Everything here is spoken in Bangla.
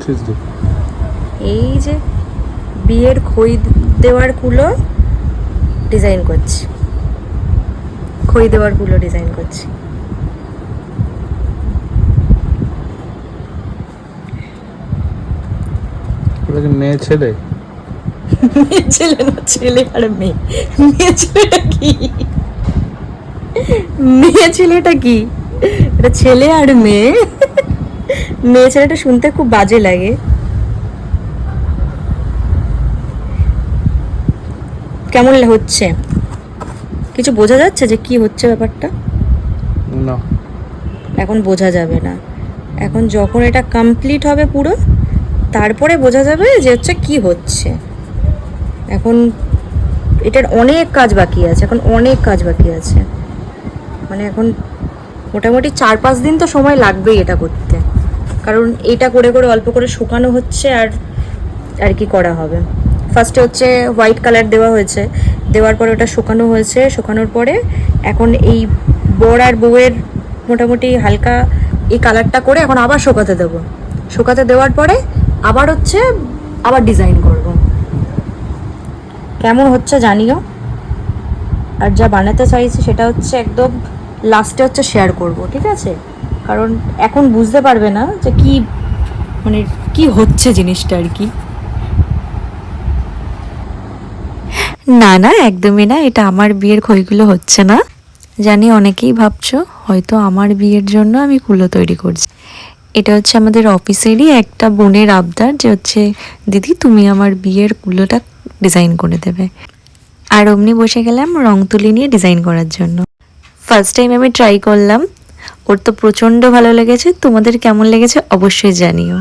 করছিস তুই? এই যে বিয়ের খই দেওয়ার কুলো ডিজাইন করছি, খই দেওয়ার কুলো ডিজাইন করছি। ওটা কি মেয়ে ছেলে? মেয়ে ছেলে না, ছেলে আর মেয়ে। মেয়ে ছেলেটা কি? মেয়ে ছেলেটা কি? এটা ছেলে আর মেয়ে। মেয়ে ছেলেটা শুনতে খুব বাজে লাগে। কেমন হচ্ছে? কিছু বোঝা যাচ্ছে যে কি হচ্ছে ব্যাপারটা? না। এখন বোঝা যাবে না, এখন যখন এটা কমপ্লিট হবে পুরো তারপরে বোঝা যাবে যে হচ্ছে কি হচ্ছে। এখন এটার অনেক কাজ বাকি আছে, এখন অনেক কাজ বাকি আছে। মানে এখন মোটামুটি 4-5 দিন তো সময় লাগবেই এটা করতে, কারণ এটা করে করে অল্প করে শুকানো হচ্ছে আর আর কি করা হবে। ফার্স্টে হচ্ছে হোয়াইট কালার দেওয়া হয়েছে, দেওয়ার পরে ওটা শুকানো হয়েছে, শুকানোর পরে এখন এই বর আর বউয়ের মোটামুটি হালকা এই কালারটা করে এখন আবার শুকাতে দেবো। শুকাতে দেওয়ার পরে আবার হচ্ছে আবার ডিজাইন করব। কেমন হচ্ছে জানিও, আর যা বানাতে চাইছি সেটা হচ্ছে একদম লাস্টে হচ্ছে শেয়ার করব, ঠিক আছে? কারণ এখন বুঝতে পারবে না যে কি মানে কি হচ্ছে জিনিসটা আর কি। না না, একদমই না, এটা আমার বিয়ের খইগুলো হচ্ছে না। জানি অনেকেই ভাবছো হয়তো আমার বিয়ের জন্য আমি কুলো তৈরি করছি। এটা হচ্ছে আমাদের অফিসেরই একটা বোনের আবদার যে হচ্ছে দিদি তুমি আমার বিয়ের কুলোটা ডিজাইন করে দেবে। আর অমনি বসে গেলাম রং তুলি নিয়ে ডিজাইন করার জন্য। ফার্স্ট টাইম আমি ট্রাই করলাম, ওর তো প্রচণ্ড ভালো লেগেছে। তোমাদের কেমন লেগেছে অবশ্যই জানিও।